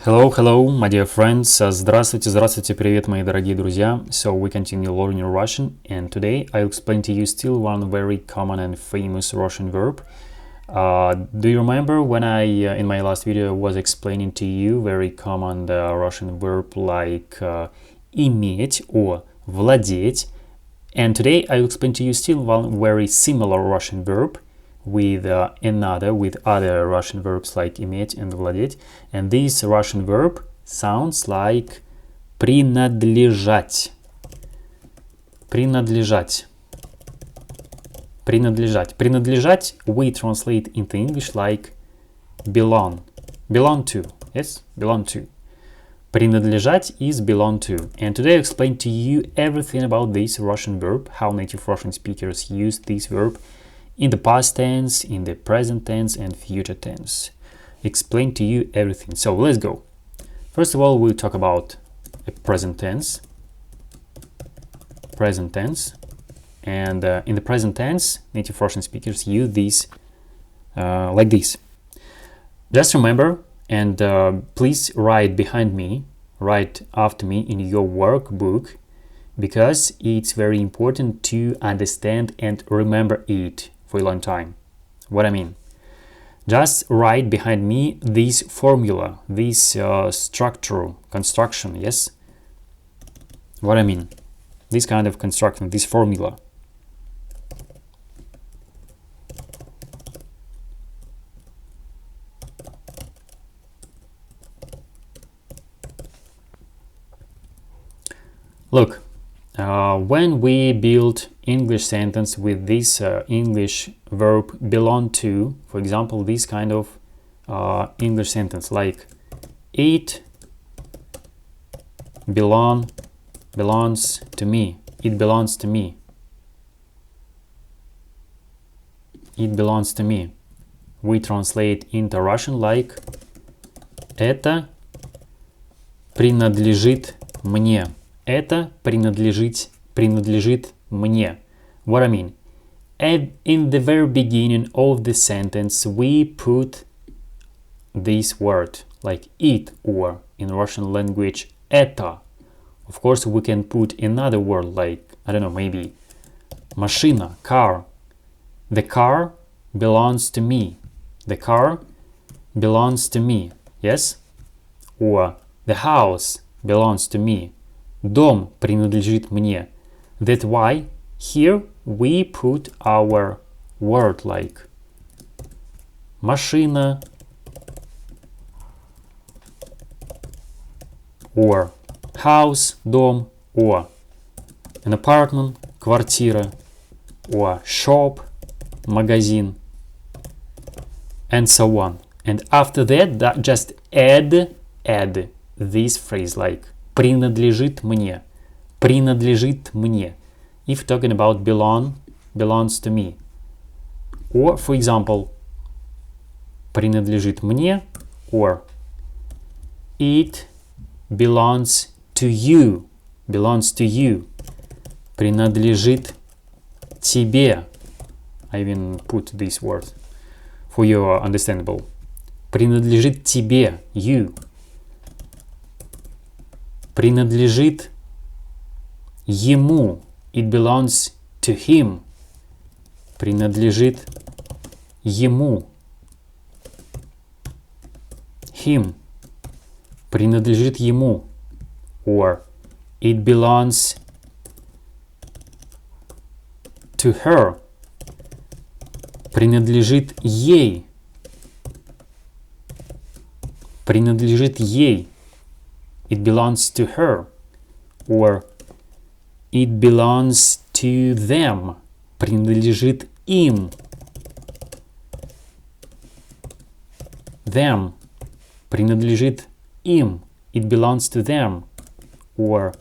Hello, my dear friends. Здравствуйте, привет, мои дорогие друзья. So we continue learning Russian, and today I'll explain to you still one very common and famous Russian verb. Do you remember when I, in my last video, was explaining to you very common Russian verb like иметь or владеть? And today I'll explain to you still one very similar Russian verb with other Russian verbs like иметь and владеть. And this Russian verb sounds like принадлежать. Принадлежать. Принадлежать. Принадлежать we translate into English like belong. Belong to. Yes? Belong to. Принадлежать is belong to. And today I'll explain to you everything about this Russian verb, how native Russian speakers use this verb in the past tense, in the present tense, and future tense. Explain to you everything. So let's go. First of all, we'll talk about a present tense. Present tense. And in the present tense, native Russian speakers use this like this. Just remember, and please write behind me, write after me in your workbook, because it's very important to understand and remember it for a long time. What I mean? Just write behind me this formula, this construction, yes? What I mean? This kind of construction, this formula. Look, when we build English sentence with this English verb belong to, for example, this kind of English sentence like it belongs to me. It belongs to me. It belongs to me. We translate into Russian like это принадлежит мне. Это принадлежит мне. What I mean? In the very beginning of the sentence, we put this word like it, or in Russian language, это. Of course, we can put another word like, I don't know, maybe машина, car. The car belongs to me. The car belongs to me. Yes? Or the house belongs to me. Дом принадлежит мне. That's why here we put our word like машина or house, дом, or an apartment, квартира, or shop, магазин, and so on. And after that, just add this phrase like принадлежит мне. Принадлежит мне. If talking about belongs to me. Or, for example, принадлежит мне, or it belongs to you. Belongs to you. Принадлежит тебе. I even put this word for your understandable. Принадлежит тебе. You. Принадлежит ему. It belongs to him. Принадлежит ему. Him. Принадлежит ему. Or it belongs to her. Принадлежит ей. Принадлежит ей. It belongs to her. Or it belongs to them. Принадлежит им. Them. Принадлежит им. It belongs to them. Or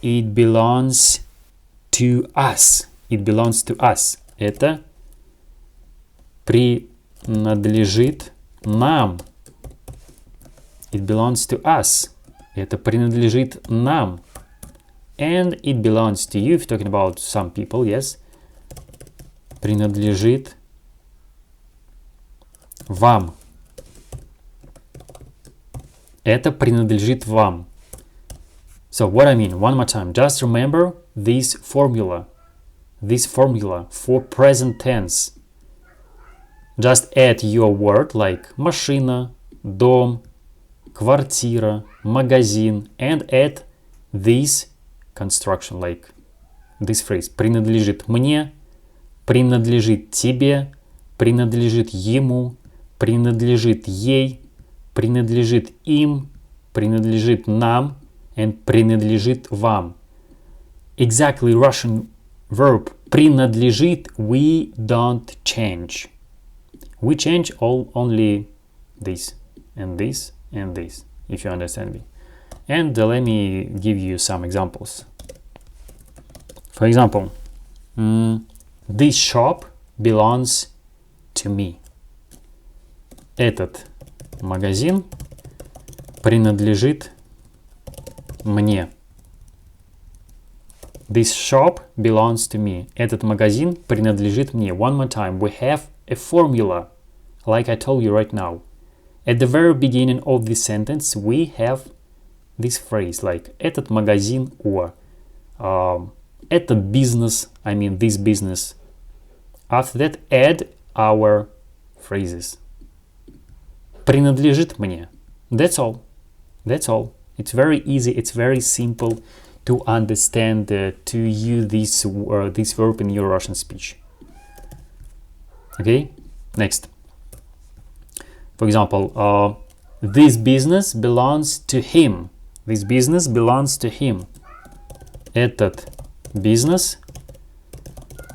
it belongs to us. It belongs to us. Это принадлежит нам. It belongs to us. Это принадлежит нам. And it belongs to you, if talking about some people, yes. Принадлежит вам. Это принадлежит вам. So what I mean, one more time. Just remember this formula for present tense. Just add your word like машина, дом, квартира, магазин, and add this construction like this phrase. Принадлежит мне, принадлежит тебе, принадлежит ему, принадлежит ей, принадлежит им, принадлежит нам, and принадлежит вам. Exactly Russian verb принадлежит we don't change. We change only this and this and this, if you understand me. And let me give you some examples. For example, this shop belongs to me. Этот магазин принадлежит мне. This shop belongs to me. Этот магазин принадлежит мне. One more time. We have a formula, like I told you right now. At the very beginning of this sentence, we have this phrase, like этот магазин or этот бизнес, I mean this business. After that, add our phrases. Принадлежит мне. That's all. That's all. It's very easy. It's very simple to understand, to use this verb in your Russian speech. Okay, next. For example, this business belongs to him. This business belongs to him. Этот бизнес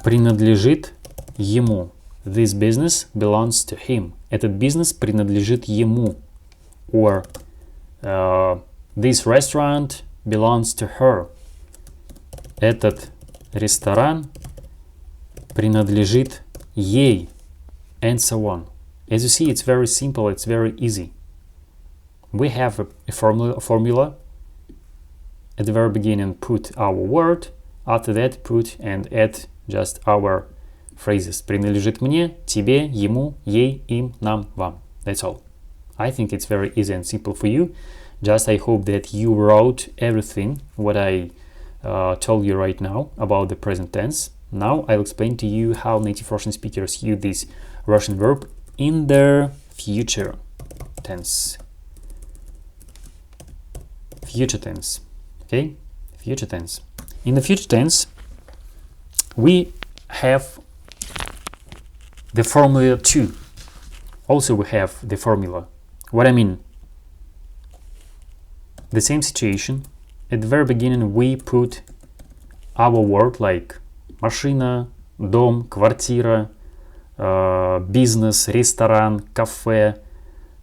принадлежит ему. This business belongs to him. Этот бизнес принадлежит ему. Or this restaurant belongs to her. Этот ресторан принадлежит ей. And so on. As you see, it's very simple, it's very easy. We have a formula. At the very beginning, put our word. After that, put and add just our phrases. Принадлежит мне, тебе, ему, ей, им, нам, вам. That's all. I think it's very easy and simple for you. Just I hope that you wrote everything what I told you right now about the present tense. Now I'll explain to you how native Russian speakers use this Russian verb in their future tense. Future tense. Okay? Future tense. In the future tense, we have the formula too. Also, we have the formula. What I mean? The same situation. At the very beginning, we put our word like машина, дом, квартира, бизнес, ресторан, кафе,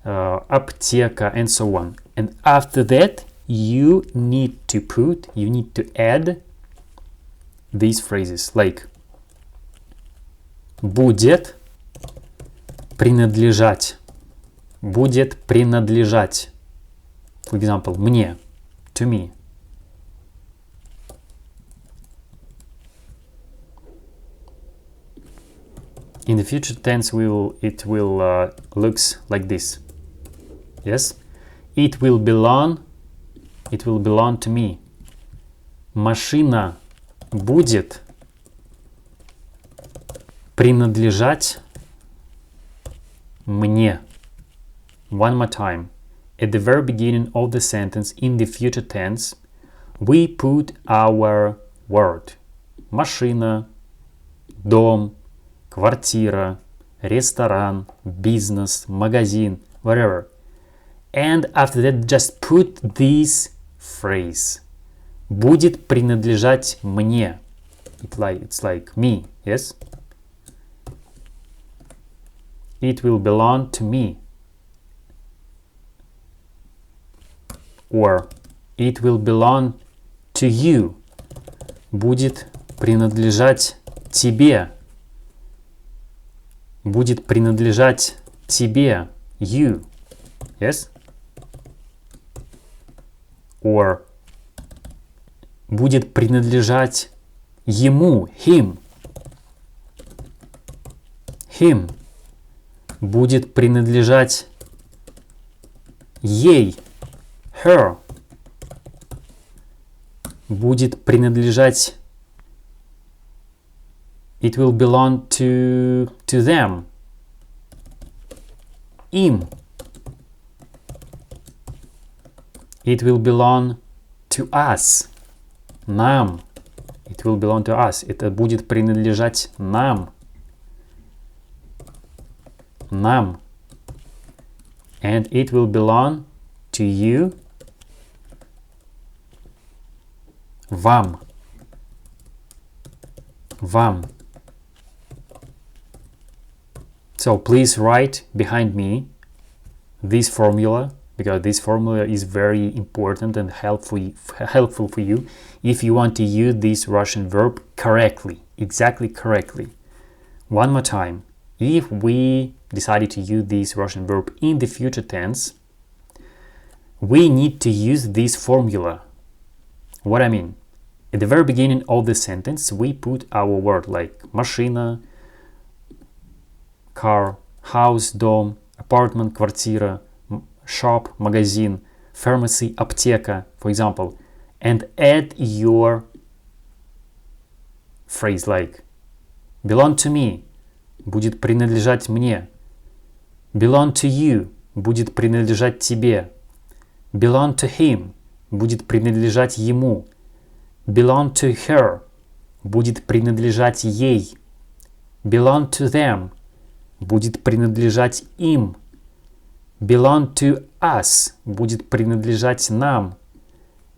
аптека, and so on. And after that, you need to add these phrases like будет принадлежать. Будет принадлежать. For example, мне, to me. In the future tense, it will looks like this. Yes, it will belong to me. Машина будет принадлежать мне. One more time. At the very beginning of the sentence, in the future tense, we put our word. Машина, дом, квартира, ресторан, бизнес, магазин, whatever. And after that, just put this phrase. Будет принадлежать мне. It's like me, yes? It will belong to me. Or it will belong to you. Будет принадлежать тебе. Будет принадлежать тебе. You. Yes? Or будет принадлежать ему. Him. Him. Будет принадлежать ей. her будет принадлежать. It will belong to them. Им. It will belong to us. Нам. It will belong to us. Это будет принадлежать нам. Нам. And it will belong to you. Вам. Вам. So please write behind me this formula, because this formula is very important and helpful for you if you want to use this Russian verb correctly, exactly correctly. One more time. If we decided to use this Russian verb in the future tense, we need to use this formula. What I mean? At the very beginning of the sentence, we put our word like машина, car, house, дом, apartment, квартира, shop, magazine, pharmacy, аптека, for example, and add your phrase like belong to me, будет принадлежать мне, belong to you, будет принадлежать тебе, belong to him, будет принадлежать ему, belong to her, будет принадлежать ей, belong to them, будет принадлежать им, belong to us, будет принадлежать нам,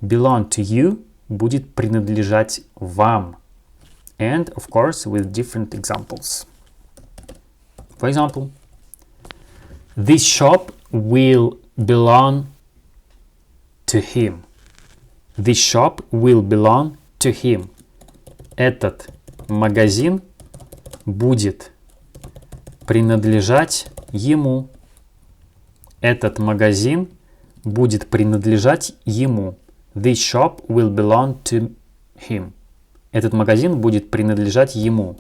belong to you, будет принадлежать вам. And, of course, with different examples. For example, this shop will belong to him. This shop will belong to him. Этот магазин будет принадлежать ему. Этот магазин будет принадлежать ему. This shop will belong to him. Этот магазин будет принадлежать ему.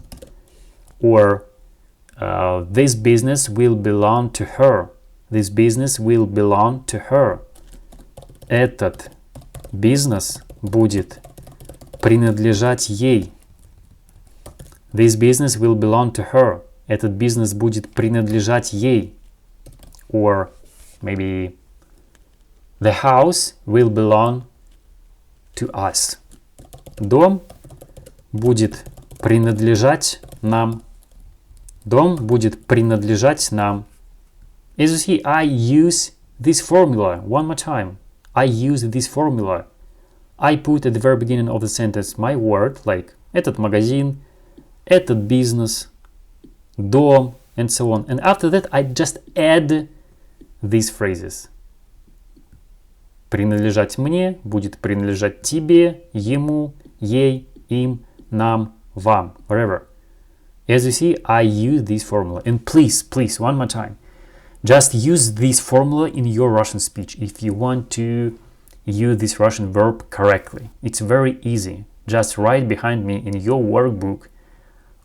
Or this business will belong to her. This business will belong to her. Этот бизнес будет принадлежать ей. This business will belong to her. Этот бизнес будет принадлежать ей. Or maybe the house will belong to us. Дом будет принадлежать нам. Дом будет принадлежать нам. As you see, I use this formula one more time. I use this formula. I put at the very beginning of the sentence my word, like этот магазин, этот бизнес, дом, and so on. And after that, I just add these phrases. Принадлежать мне будет принадлежать тебе, ему, ей, им, нам, вам, whatever. As you see, I use this formula. And please, one more time, just use this formula in your Russian speech if you want to use this Russian verb correctly. It's very easy. Just write behind me in your workbook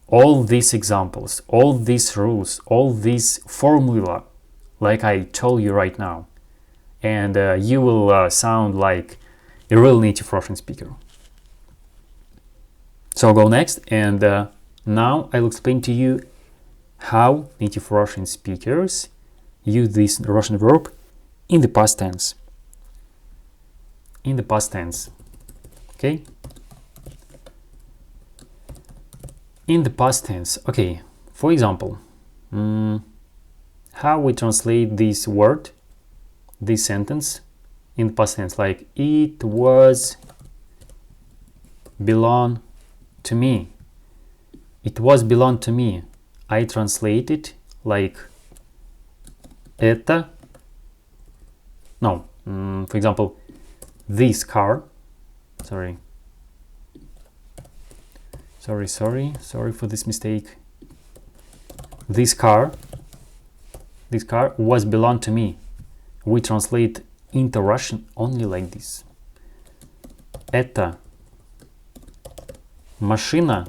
all these examples, all these rules, all these formula, like I told you right now. And you will sound like a real native Russian speaker. So I'll go next, and now I'll explain to you how native Russian speakers use this Russian verb in the past tense. In the past tense, okay? In the past tense, okay. For example, how we translate this word, this sentence in the past tense, like it was belong to me. It was belong to me. I translate it like это. No, for example, this car. Sorry for this mistake. This car was belong to me. We translate into Russian only like this. Эта машина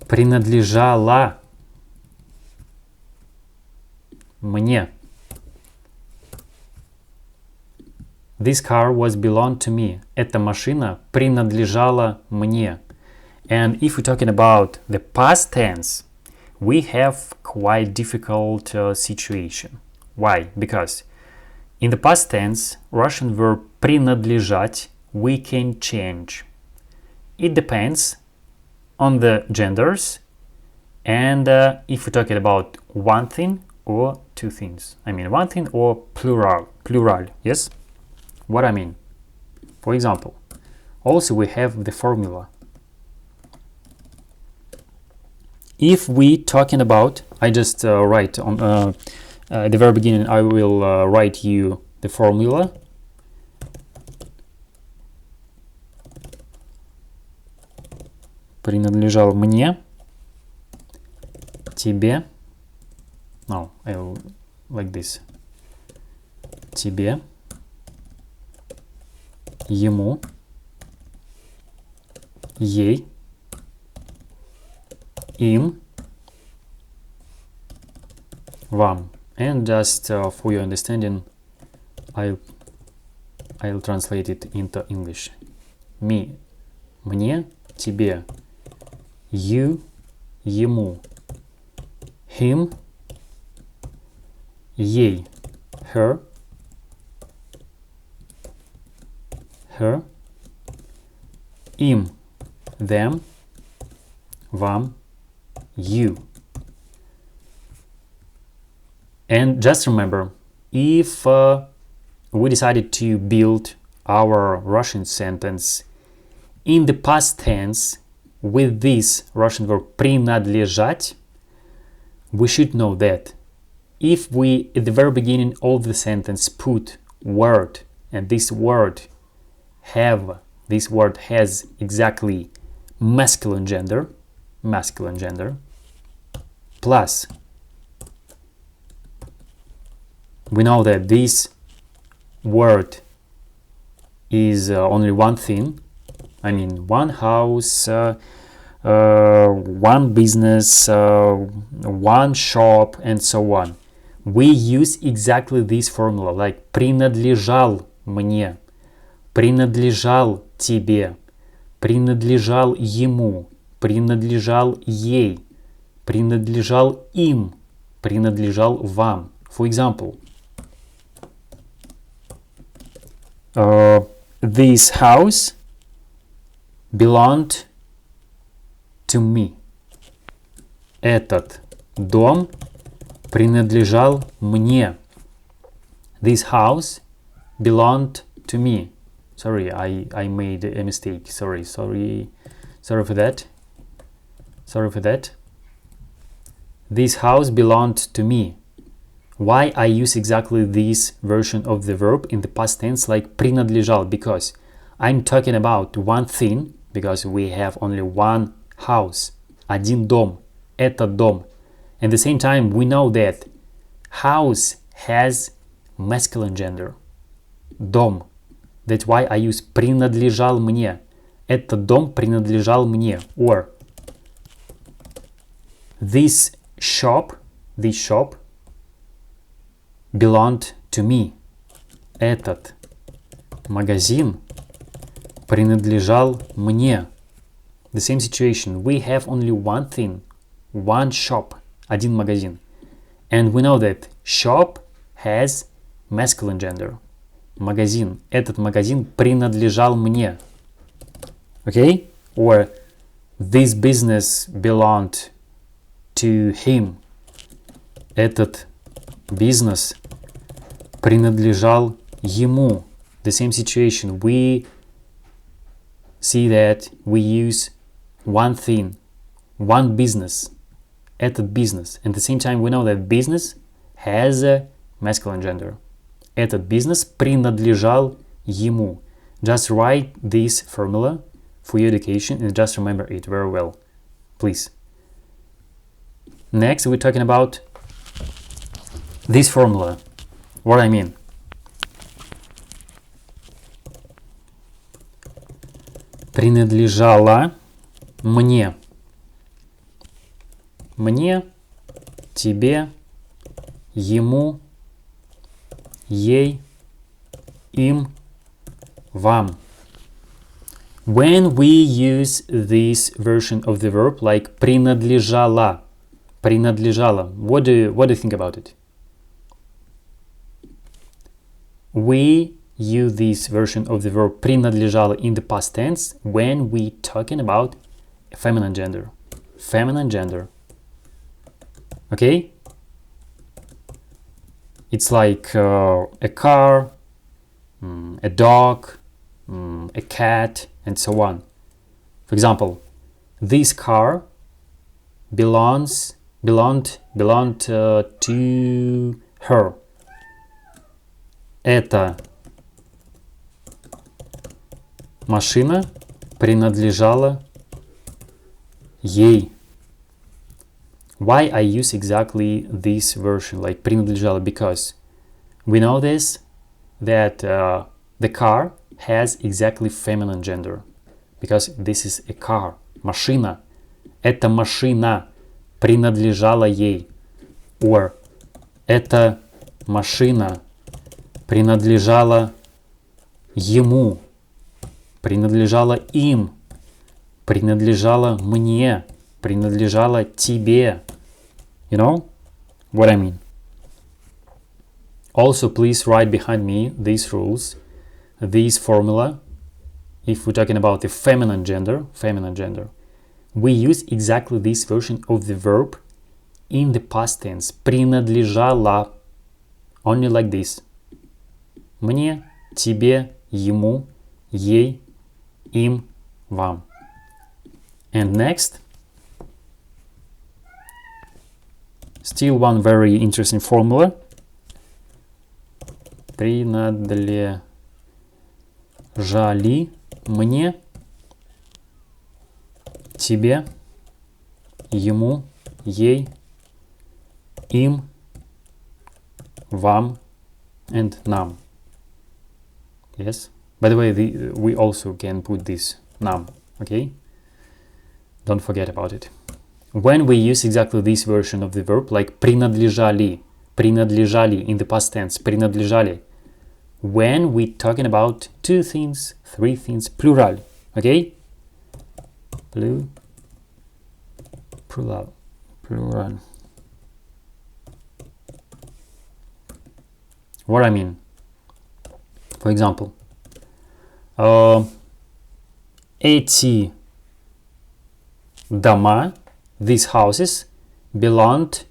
принадлежала мне. This car was belonged to me. Эта машина принадлежала мне. And if we're talking about the past tense, we have quite difficult situation. Why? Because in the past tense, Russian verb принадлежать we can change. It depends on the genders and if we're talking about one thing or two things. I mean one thing or plural, yes? What I mean? For example, also we have the formula. If we talking about, I just write on at the very beginning, I will write you the formula. Принадлежал мне, тебе, no, I'll like this, тебе, ему, ей, им, вам. And just for your understanding, I'll translate it into English. Me, мне, тебе, you, ему, him, ей, her, им, them, вам, you. And just remember, if we decided to build our Russian sentence in the past tense with this Russian verb принадлежать, we should know that if we at the very beginning of the sentence put word, and this word has exactly masculine gender, plus we know that this word is only one thing. I mean, one house, one business, one shop, and so on. We use exactly this formula, like принадлежал мне, принадлежал тебе, принадлежал ему, принадлежал ей, принадлежал им, принадлежал вам. For example, this house belonged to me. Этот дом принадлежал мне. This house belonged to me. Sorry, I made a mistake. Sorry for that. This house belonged to me. Why I use exactly this version of the verb in the past tense like принадлежал? Because I'm talking about one thing, because we have only one house, один дом, этот дом. At the same time, we know that house has masculine gender, дом. That's why I use принадлежал мне. Этот дом принадлежал мне. Or this shop belonged to me. Этот магазин принадлежал мне. The same situation. We have only one thing, one shop, один магазин. And we know that shop has masculine gender. Магазин. Этот магазин принадлежал мне. Okay? Or this business belonged to him. Этот бизнес принадлежал ему. The same situation. We see that we use one thing, one business, этот бизнес. At the same time, we know that business has a masculine gender. Этот бизнес принадлежал ему. Just write this formula for your education and just remember it very well, please. Next, we're talking about this formula. What I mean. Принадлежала мне. Мне, тебе, ему, ей, им, вам. When we use this version of the verb like принадлежала, what do you think about it? We use this version of the verb принадлежала in the past tense when we talking about feminine gender. Okay? It's like a car, a dog, a cat, and so on. For example, this car belonged to her. Эта машина принадлежала ей. Why I use exactly this version, like принадлежала? Because we know this, that the car has exactly feminine gender. Because this is a car, машина. Эта машина принадлежала ей. Or эта машина принадлежала ему, принадлежала им, принадлежала мне, принадлежала тебе. You know what I mean? Also, please write behind me these rules, this formula. If we're talking about the feminine gender, we use exactly this version of the verb in the past tense. Принадлежала. Only like this. Мне, тебе, ему, ей, им, вам. And next, still one very interesting formula. Принадлежали мне, тебе, ему, ей, им, вам, and нам. Yes. By the way, we also can put this nam. Okay. Don't forget about it. When we use exactly this version of the verb, like принадлежали in the past tense, принадлежали, when we're talking about two things, three things, plural. Okay. Plural. What I mean? For example, эти дома, these houses, belonged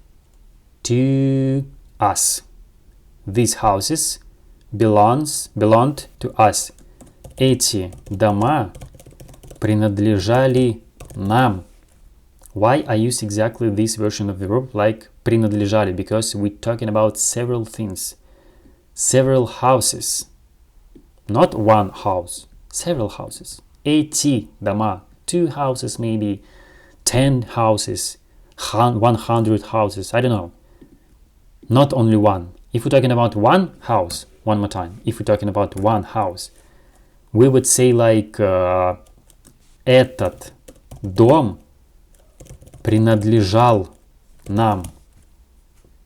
to us. These houses belonged to us. Эти дома принадлежали нам. Why I use exactly this version of the verb like принадлежали? Because we're talking about several things, several houses. Not one house, several houses. Эти дома, 2 houses, maybe 10 houses, 100 houses, I don't know. Not only one. If we're talking about one house, one more time, if we're talking about one house, we would say like этот дом принадлежал нам.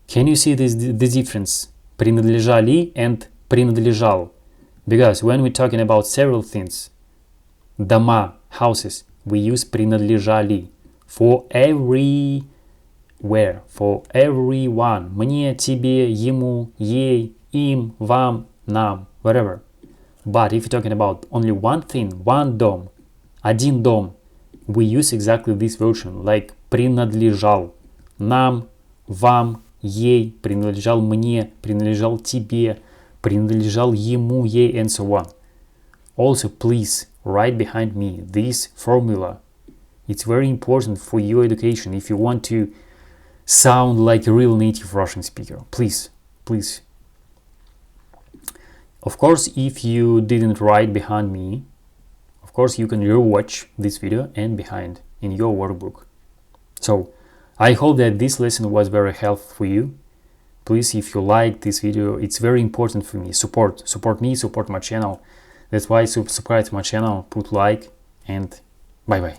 Can you see the difference? Принадлежали and принадлежал. Because when we're talking about several things, дома, houses, we use принадлежали for everywhere, for everyone. Мне, тебе, ему, ей, им, вам, нам, whatever. But if you're talking about only one thing, one дом, один дом, we use exactly this version, like принадлежал нам, вам, ей, принадлежал мне, принадлежал тебе, принадлежал ему, ей, and so on. Also, please write behind me this formula. It's very important for your education if you want to sound like a real native Russian speaker. Please. Of course, if you didn't write behind me, of course you can rewatch this video and behind in your workbook. So, I hope that this lesson was very helpful for you. Please, if you like this video, it's very important for me. Support me, support my channel. That's why subscribe to my channel, put like, and bye bye.